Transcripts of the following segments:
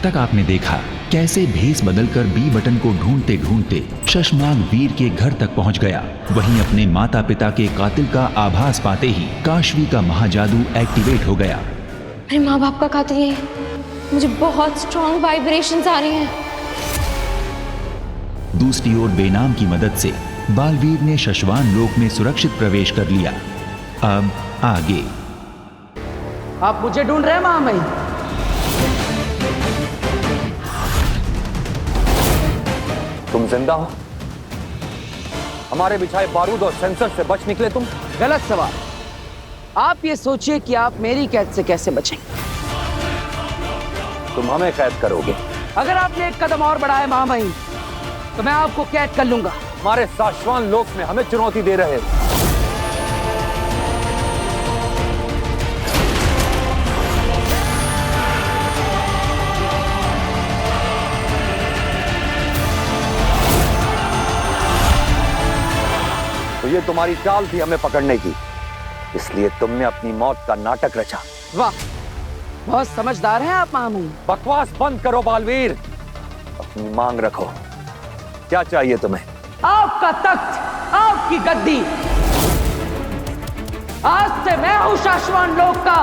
तक आपने देखा कैसे भेस बदलकर बी बटन को ढूंढते ढूंढते शशमांक वीर के घर तक पहुंच गया। वहीं अपने माता पिता के कातिल का आभास पाते ही काशवी का महाजादू एक्टिवेट हो गया। अरे माँ बाप का कातिल ये, मुझे बहुत स्ट्रॉन्ग वाइब्रेशंस आ रही हैं। दूसरी ओर बेनाम की मदद से बालवीर ने शशवान लोक में सुरक्षित प्रवेश कर लिया। अब आगे। आप मुझे ढूंढ रहे हैं महामहिम? तुम जिंदा हो? हमारे बिछाए बारूद और सेंसर से बच निकले तुम? गलत सवाल। आप ये सोचिए कि आप मेरी कैद से कैसे बचेंगे। तुम हमें कैद करोगे? अगर आपने एक कदम और बढ़ाया महामहिम तो मैं आपको कैद कर लूंगा। हमारे शाश्वत लोक में हमें चुनौती दे रहे हो। तो ये तुम्हारी चाल थी हमें पकड़ने की, इसलिए तुमने अपनी मौत का नाटक रचा। वाह, बहुत समझदार हैं आप महामहिम। बकवास बंद करो बालवीर, अपनी मांग रखो। क्या चाहिए तुम्हें? आपका तख्त, आपकी गद्दी। आज से मैं हूं शाश्वत लोक का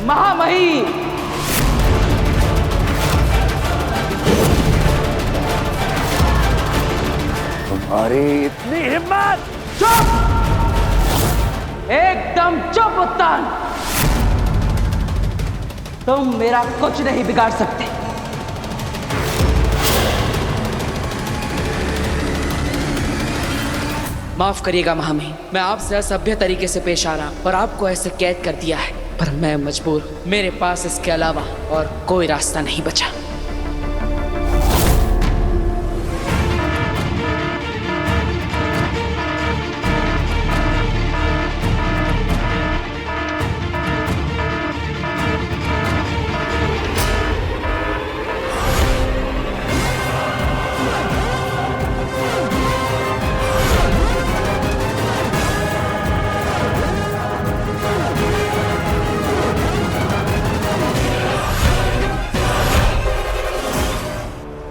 महामहिम। तुम्हारी इतनी हिम्मत! चुप! एकदम चुप उत्तान। तुम मेरा कुछ नहीं बिगाड़ सकते। माफ करिएगा महामहिम, मैं आपसे असभ्य तरीके से पेश आ रहा और आपको ऐसे कैद कर दिया है, पर मैं मजबूर हूं। मेरे पास इसके अलावा और कोई रास्ता नहीं बचा।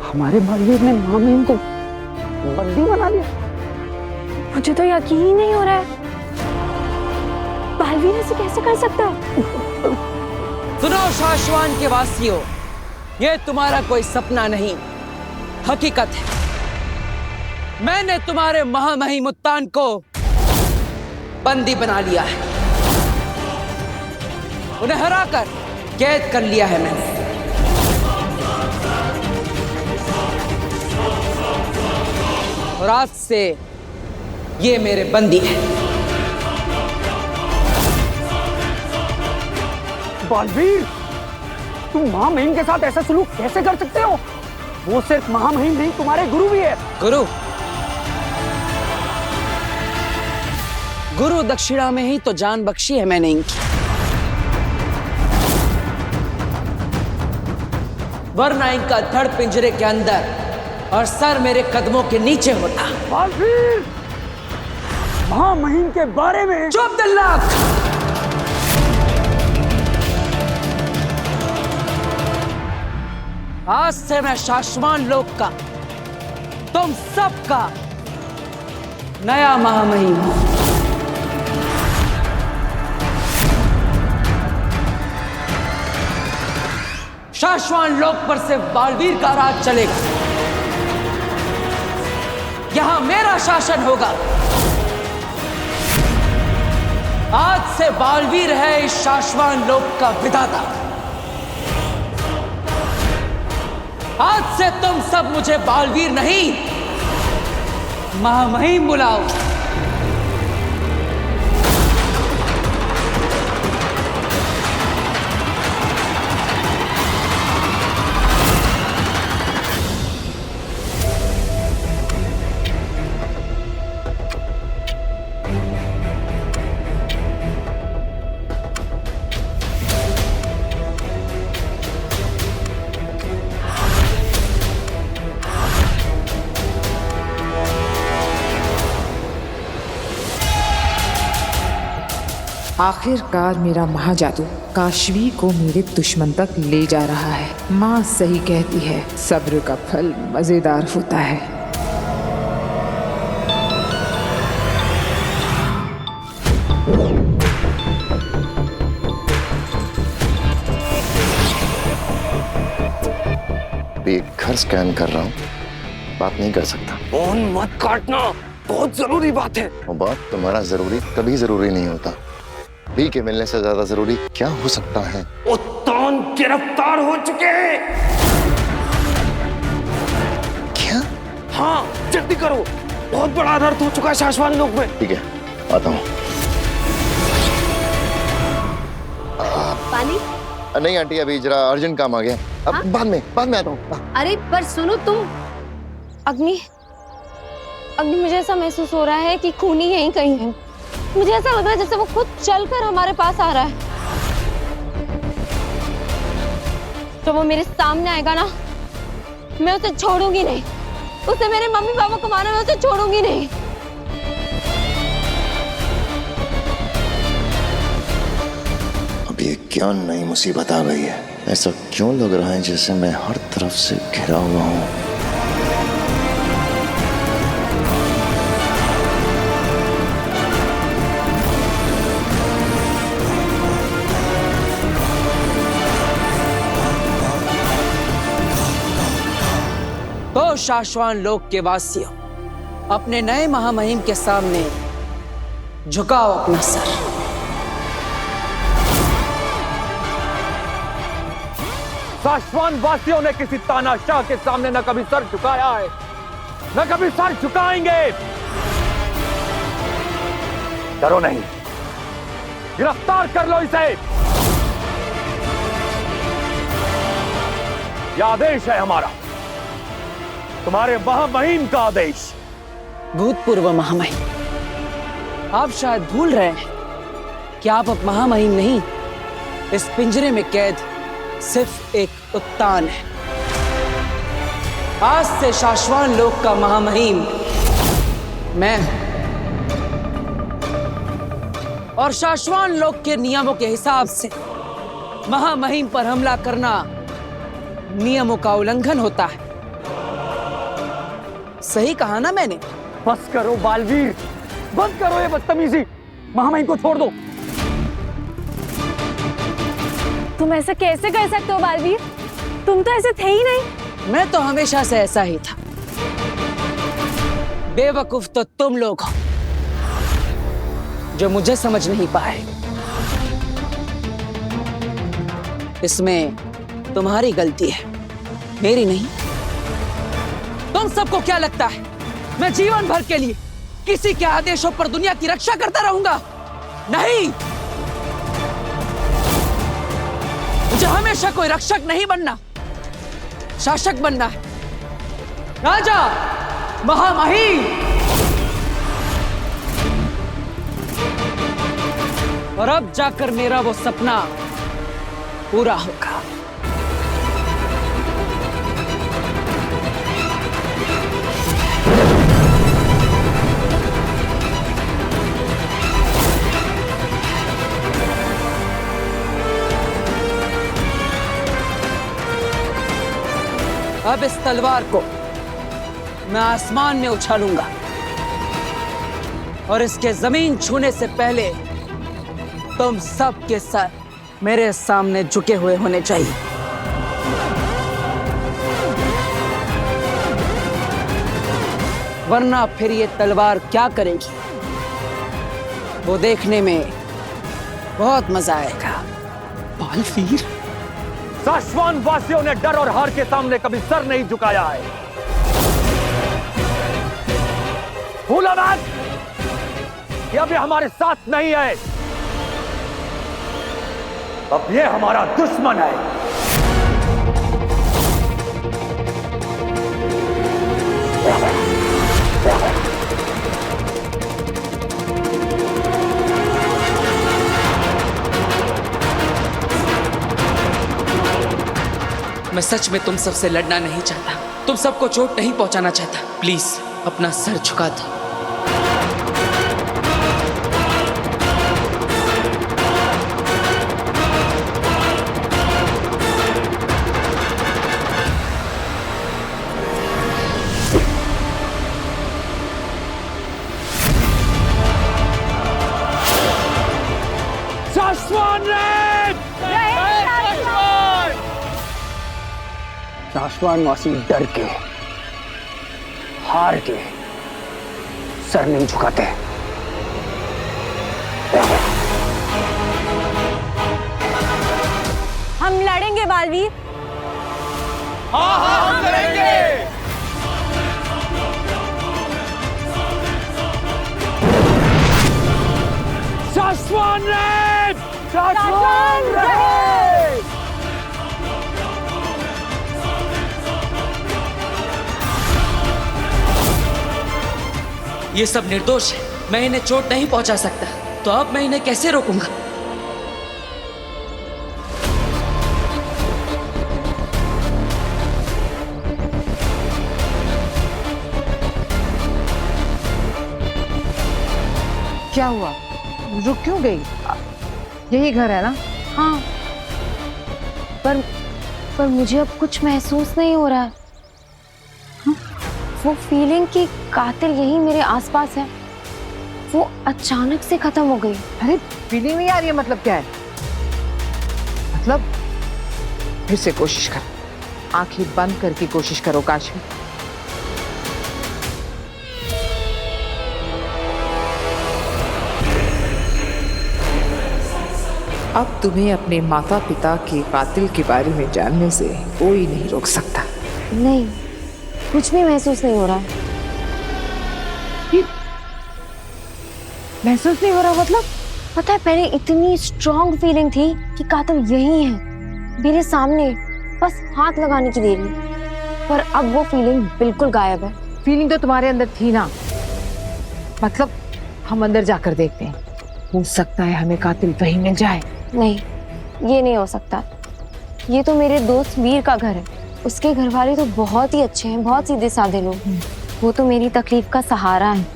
हमारे बालवीर ने महामहिम को बंदी बना लिया। मुझे तो यकीन ही नहीं हो रहा है, बालवीर ऐसे कैसे कर सकता है? सुनो शाश्वान के वासियों, ये तुम्हारा कोई सपना नहीं, हकीकत है। मैंने तुम्हारे महामहिम उत्तान को बंदी बना लिया है। उन्हें हराकर कैद कर लिया है मैंने। और आज से ये मेरे बंदी है। बालवीर, तुम महामहिम के साथ ऐसा सलूक कैसे कर सकते हो? वो सिर्फ महामहिम नहीं, तुम्हारे गुरु भी है। गुरु? गुरु दक्षिणा में ही तो जान बख्शी है मैंने इनकी, वरना इनका धड़ पिंजरे के अंदर और सर मेरे कदमों के नीचे होता। बालवीर, महामहिम के बारे में। चुप दिल्लाक! आज से मैं शाश्वत लोक का, तुम सबका नया महामहिम हूं। शाश्वत लोक पर से बालवीर का राज चलेगा। यहां मेरा शासन होगा। आज से बालवीर है इस शाश्वत लोक का विधाता। आज से तुम सब मुझे बालवीर नहीं, महामहिम बुलाओ। आखिरकार मेरा महाजादू काशवी को मेरे दुश्मन तक ले जा रहा है। माँ सही कहती है, सब्र का फल मजेदार होता है। एक घर स्कैन कर रहा हूँ, बात नहीं कर सकता। फोन मत काटना, बहुत जरूरी बात है। वो बात तुम्हारा जरूरी कभी जरूरी नहीं होता। बी के मिलने से ज्यादा जरूरी क्या हो सकता है? उत्तान गिरफ्तार हो चुके हैं। क्या? हाँ जल्दी करो, बहुत बड़ा अनर्थ हो चुका है शाश्वान लोक में। ठीक है, आता हूँ। पानी? नहीं आंटी, अभी जरा अर्जेंट काम आ गया। अब हाँ? बाद में आता हूँ। अरे पर सुनो तुम। अग्नि, मुझे ऐसा महसूस हो रहा है कि खूनी यहीं कहीं है। मुझे ऐसा लग रहा है जैसे वो खुद चलकर हमारे पास आ रहा है। तो वो मेरे सामने आएगा ना, मैं उसे छोड़ूंगी नहीं। उसे मेरे मम्मी पापा को मारा, मैं उसे छोड़ूंगी नहीं। अब ये क्या नई मुसीबत आ गई है? ऐसा क्यों लग रहा है जैसे मैं हर तरफ से घिरा हुआ हूँ? तो शाश्वान लोक के वासियों, अपने नए महामहिम के सामने झुकाओ अपना सर। शाश्वान वासियों ने किसी तानाशाह के सामने न कभी सर झुकाया है, न कभी सर झुकाएंगे। डरो नहीं, गिरफ्तार कर लो इसे। यह आदेश है हमारा, तुम्हारे महामहिम का आदेश। भूतपूर्व महामहिम, आप शायद भूल रहे हैं कि आप अब महामहिम नहीं, इस पिंजरे में कैद सिर्फ एक उत्तान है। आज से शाश्वान लोक का महामहिम मैं हूं, और शाश्वान लोक के नियमों के हिसाब से महामहिम पर हमला करना नियमों का उल्लंघन होता है। सही कहा ना मैंने? बस करो बालवीर, बंद करो ये बदतमीजी। महामहिम को छोड़ दो। तुम ऐसा कैसे कर सकते हो बालवीर? तुम तो ऐसे थे ही नहीं। मैं तो हमेशा से ऐसा ही था। बेवकूफ तो तुम लोग हो जो मुझे समझ नहीं पाए। इसमें तुम्हारी गलती है, मेरी नहीं। तुम सबको क्या लगता है मैं जीवन भर के लिए किसी के आदेशों पर दुनिया की रक्षा करता रहूंगा? नहीं, मुझे हमेशा कोई रक्षक नहीं बनना, शासक बनना है। राजा, महामहिम। और अब जाकर मेरा वो सपना पूरा होगा। अब इस तलवार को मैं आसमान में उछालूंगा और इसके जमीन छूने से पहले तुम सब के सर मेरे सामने झुके हुए होने चाहिए। वरना फिर ये तलवार क्या करेगी वो देखने में बहुत मजा आएगा। बालवीर, शाश्वान वासियों ने डर और हार के सामने कभी सर नहीं झुकाया है। भूला मत कि अब ये हमारे साथ नहीं है, अब ये हमारा दुश्मन है। मैं सच में तुम सबसे लड़ना नहीं चाहता, तुम सबको चोट नहीं पहुंचाना चाहता। प्लीज अपना सर झुका दो। शाश्वान वासी डर के, हार के सर नहीं झुकाते। हम लड़ेंगे बालवीर। हाँ हाँ हम लड़ेंगे। शाश्वान रहे! शाश्वान रहे! ये सब निर्दोष है, मैं इन्हें चोट नहीं पहुंचा सकता, तो अब मैं इन्हें कैसे रोकूंगा? क्या हुआ? रुक क्यों गई? यही घर है ना? हाँ, पर मुझे अब कुछ महसूस नहीं हो रहा है। हाँ? वो फीलिंग कि कातिल यही मेरे आसपास है, वो अचानक से खत्म हो गई। अरे फीलिंग नहीं आ रही है, मतलब क्या है? मतलब फिर से कोशिश कर, आंखें बंद करके कोशिश करो काशवी। अब तुम्हें अपने माता पिता के कातिल के बारे में जानने से कोई नहीं रोक सकता। नहीं, कुछ भी महसूस नहीं हो रहा है। महसूस नहीं हो रहा मतलब? पता है, पहले इतनी स्ट्रॉन्ग फीलिंग थी कि कातिल यही है, मेरे सामने, बस हाथ लगाने की देरी। पर अब वो फीलिंग बिल्कुल गायब है। फीलिंग तो तुम्हारे अंदर थी ना, मतलब हम अंदर जाकर देखते हैं, हो सकता है हमें कातिल वहीं मिल जाए। नहीं, ये नहीं हो सकता। ये तो मेरे दोस्त वीर का घर है, उसके घर वाले तो बहुत ही अच्छे हैं, बहुत सीधे साधे लोग। वो तो मेरी तकलीफ का सहारा है,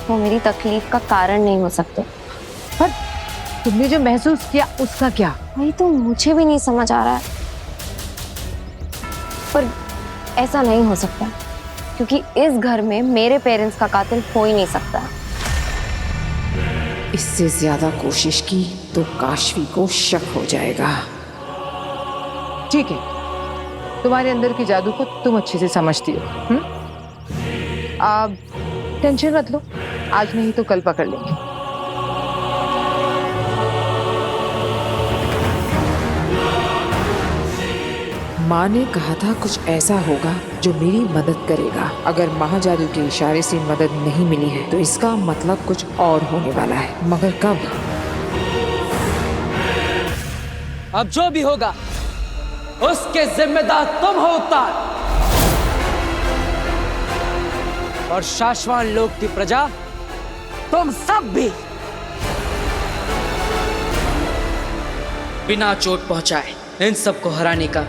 वो मेरी तकलीफ का कारण नहीं हो सकते। पर तुमने जो महसूस किया उसका क्या? वही तो मुझे भी नहीं समझ आ रहा है। पर ऐसा नहीं हो सकता, क्योंकि इस घर में मेरे पेरेंट्स का कातिल हो ही नहीं सकता। इससे ज्यादा कोशिश की तो काशवी को शक हो जाएगा। ठीक है, तुम्हारे अंदर की जादू को तुम अच्छे से समझती हो। अब टेंशन मत लो, आज नहीं तो कल पकड़ लेंगे। माँ ने कहा था कुछ ऐसा होगा जो मेरी मदद करेगा। अगर महाजादू के इशारे से मदद नहीं मिली है तो इसका मतलब कुछ और होने वाला है, मगर कब? अब जो भी होगा उसके जिम्मेदार तुम हो उतार, और शाश्वान लोक की प्रजा तुम सब भी। बिना चोट पहुंचाए इन सबको हराने का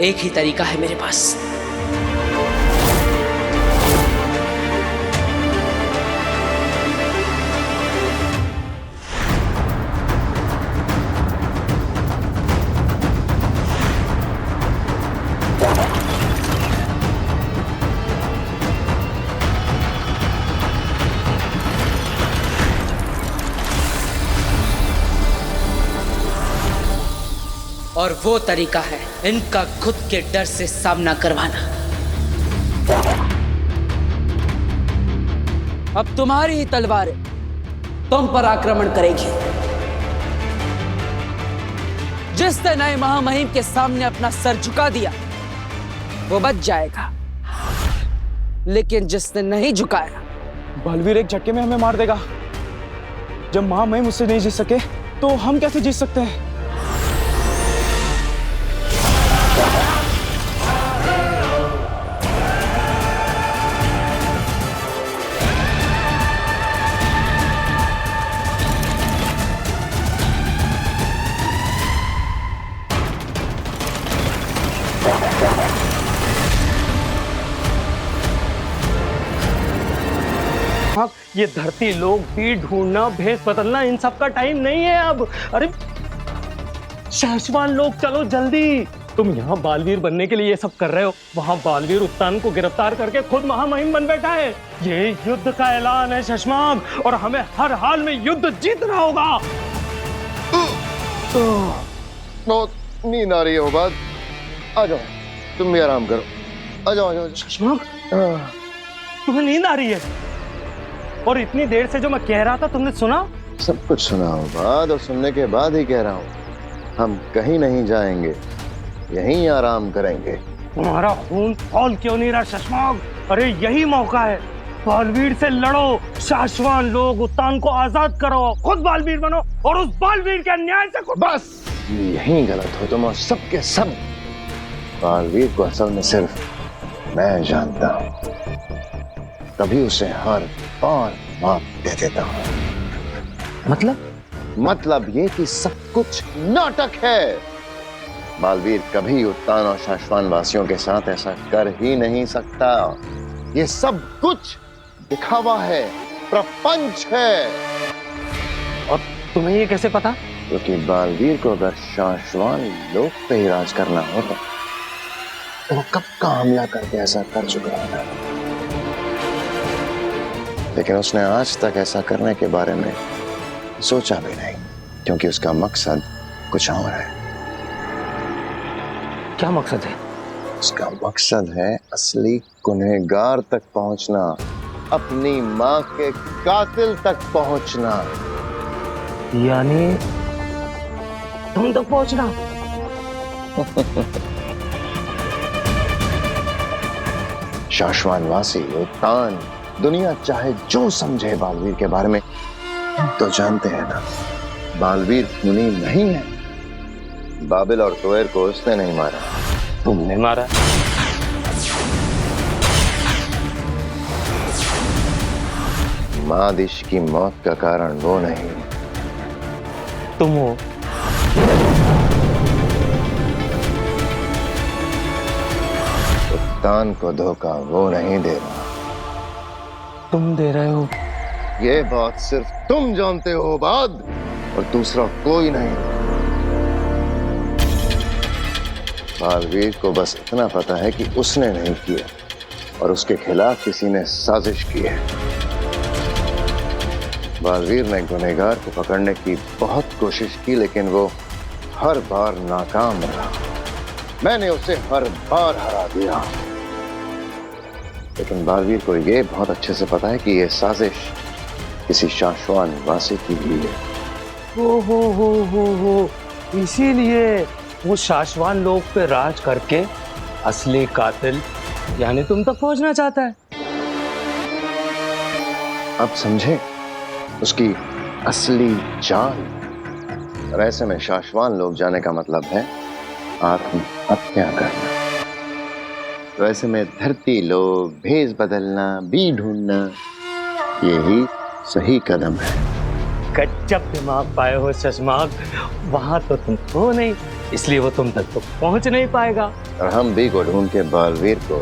एक ही तरीका है मेरे पास। और वो तरीका है इनका खुद के डर से सामना करवाना। अब तुम्हारी ही तलवारें तुम पर आक्रमण करेगी। जिसने नए महामहिम के सामने अपना सर झुका दिया वो बच जाएगा, लेकिन जिसने नहीं झुकाया, बालवीर एक झटके में हमें मार देगा। जब महामहिम उससे नहीं जीत सके तो हम कैसे जीत सकते हैं? ये धरती लोग बीट ढूंढना, भेष बदलना, इन सब का टाइम नहीं है अब। अरे शाश्वान लोग, चलो जल्दी। तुम यहाँ बालवीर बनने के लिए ये सब कर रहे हो, वहाँ बालवीर उत्तान को गिरफ्तार करके खुद महामहिम बन बैठा है। ये युद्ध का ऐलान है शशमाग, और हमें हर हाल में युद्ध जीतना होगा। बहुत नींद आ रही है ओबाद। आ जाओ, तुम भी आराम करो। आ जाओ, आ जाओ, आ जाओ। शशांक, तुम्हें नींद आ रही है? और इतनी देर से जो मैं कह रहा था तुमने सुना? सब कुछ सुना ओबाद, और सुनने के बाद ही कह रहा हूँ, हम कहीं नहीं जाएंगे, यहीं आराम करेंगे। तुम्हारा खून खौल क्यों नहीं रहा शशांक? अरे यही मौका है, बालवीर से लड़ो, शाश्वान लोग उत्तान को आजाद करो, खुद बालवीर बनो और उस बालवीर के अन्याय से बस यही गलत हो तुम और सबके सब। बालवीर को असल में सिर्फ मैं जानता हूँ, तभी उसे हर बार माफ दे देता हूँ। मतलब ये कि सब कुछ नाटक है। बालवीर कभी उत्तान और शाश्वान वासियों के साथ ऐसा कर ही नहीं सकता। ये सब कुछ दिखावा है, प्रपंच है। और तुम्हें ये कैसे पता? क्योंकि बालवीर को अगर शाश्वान लोक पे ही राज करना होता तो वो कब का हमला करके ऐसा कर चुका है, लेकिन उसने आज तक ऐसा करने के बारे में सोचा भी नहीं, क्योंकि उसका मकसद कुछ और है। क्या मकसद है? उसका मकसद है असली गुनहगार तक पहुंचना, अपनी मां के कातिल तक पहुंचना। यानी तुम तक पहुंचना? शाश्वान वासी, उत्तान, दुनिया चाहे जो समझे बालवीर के बारे में, तो जानते हैं ना, बालवीर खूनी नहीं है। बाबिल और तोयर को उसने नहीं मारा, तुमने मारा। मादिश की मौत का कारण वो नहीं, तुम हो। उत्तान को धोखा वो नहीं दे रहा, तुम दे रहे हो। ये बात सिर्फ तुम जानते हो बाद, और दूसरा कोई नहीं। बालवीर को बस इतना पता है कि उसने नहीं किया और उसके खिलाफ किसी ने साजिश की है। बालवीर ने गुनहगार को पकड़ने की बहुत कोशिश की, लेकिन वो हर बार नाकाम रहा। मैंने उसे हर बार हरा दिया, लेकिन बालवीर को ये बहुत अच्छे से पता है कि ये साजिश किसी शाश्वान वासी की हुई है। हो, इसीलिए वो शाश्वान लोक पे राज करके असली कातिल यानी तुम तक पहुंचना चाहता है। अब समझे उसकी असली चाल। और ऐसे में शाश्वान लोग जाने का मतलब है आत्महत्या करना। तो ऐसे में धरती लोग भेष बदलना, बी ढूंढना, यही सही कदम है। गजब दिमाग पाए हो शशांक। वहां तो तुम हो नहीं, इसलिए वो तुम तक तो पहुंच नहीं पाएगा। और हम बी को ढूंढ के बालवीर को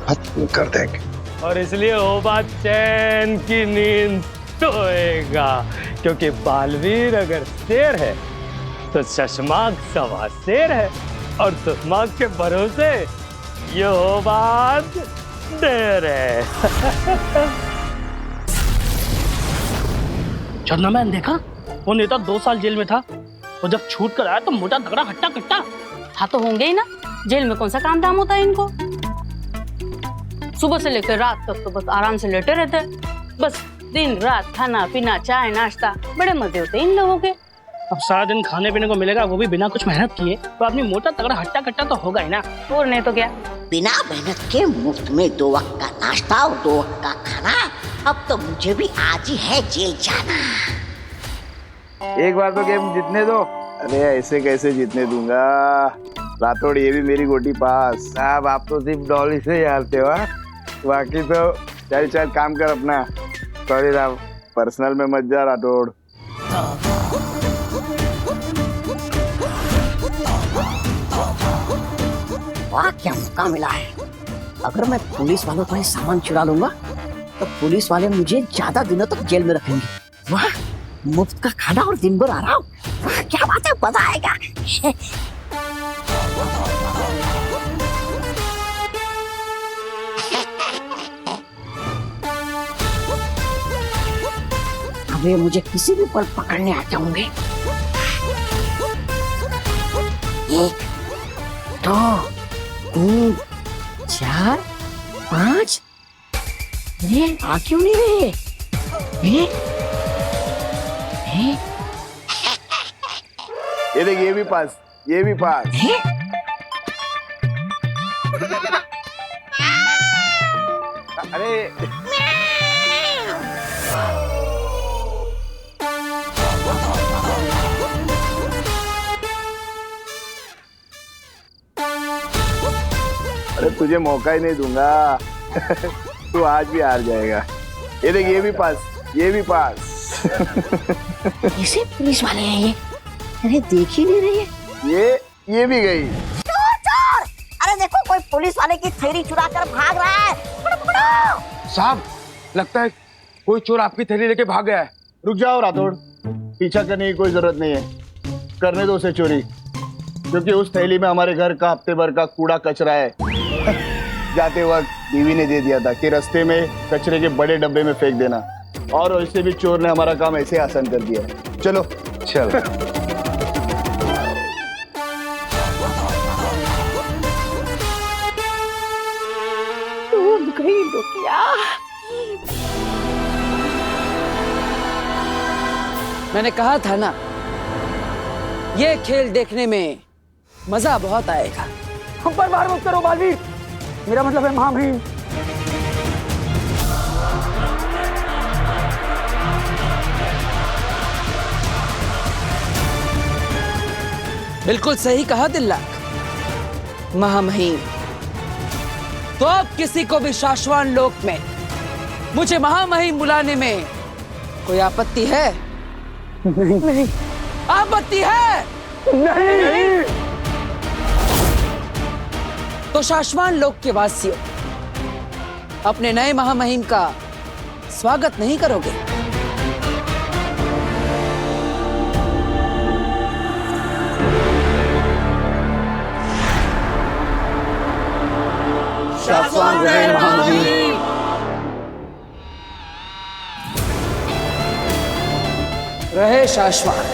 खत्म कर देंगे। और इसलिए हो बात चैन की नींद सोएगा, क्योंकि बालवीर अगर शेर है तो शशांक सवा शेर है, और शशांक के भरोसे ये हो बात देर है। चंदा मैंने देखा वो नेता 2 साल जेल में था, और जब छूट कर आया तो मोटा तगड़ा हट्टा कट्टा। हाँ तो होंगे ही ना, जेल में कौन सा काम धाम होता है इनको। सुबह से लेकर रात तक तो बस आराम से लेटे रहते हैं, बस दिन रात खाना पीना चाय नाश्ता, बड़े मजे होते हैं इन लोगों के। अब सारा दिन खाने पीने को मिलेगा, वो भी बिना कुछ मेहनत किए, तो आदमी मोटा तगड़ा हट्टा कट्टा तो होगा ही ना। और नहीं तो क्या, बिना मेहनत के मुफ्त में 2 वक्त का नाश्ता और 2 वक्त का खाना। अब तो मुझे भी आज ही है जेल जाना। एक बार तो गेम जीतने दो। अरे ऐसे कैसे जीतने दूंगा राठौड़, ये भी मेरी गोटी पास। साहब आप तो सिर्फ डॉली से ही हारते हो, बाकी तो चल काम कर अपना। सॉरी साहब, पर्सनल में मत जा राठौड़। वाह क्या मौका मिला है। अगर मैं पुलिस वालों का सामान चुरा लूंगा तो पुलिस वाले मुझे ज्यादा दिनों तक जेल में रखेंगे। वाह, मुफ्त का खाना और दिन भर आराम। वाह क्या बात है, मजा आएगा। अब ये मुझे किसी भी पल पकड़ने आ जाऊंगे। 1 2 3 4 5 ये आ क्यों नहीं रहे? ये देख, ये भी पास, ये भी पास। अरे अरे तुझे मौका ही नहीं दूंगा। तू आज भी हार जाएगा। ये देख, ये भी पास, ये भी पास। कैसे पुलिस वाले हैं ये? अरे देख ही नहीं रही है। ये भी गई। चोर चोर! अरे देखो, कोई पुलिस वाले की थैली चुरा कर भाग रहा है। पकड़ो पकड़ो! साहब, लगता है कोई चोर आपकी थैली लेके भाग गया है। रुक जाओ राठौड़, पीछा करने की कोई जरूरत नहीं है। करने दो उसे चोरी, क्योंकि उस थैली में हमारे घर का हफ्ते भर का कूड़ा कचरा है। जाते वक्त बीवी ने दे दिया था कि रास्ते में कचरे के बड़े डब्बे में फेंक देना, और वैसे भी चोर ने हमारा काम ऐसे आसान कर दिया। चलो चल। डूब गई लुकिया। मैंने कहा था ना, ये खेल देखने में मजा बहुत आएगा। हम पर बार मत करो बालवीर, मेरा मतलब है महामहिम। बिल्कुल सही कहा दिल्लाक, महामहिम। तो अब किसी को भी शाश्वान लोक में मुझे महामहिम बुलाने में कोई आपत्ति है? नहीं। आपत्ति है? नहीं। तो शाश्वान लोक के वासियों, अपने नए महामहिम का स्वागत नहीं करोगे? शाश्वान रहे महामहिम। रहे शाश्वान।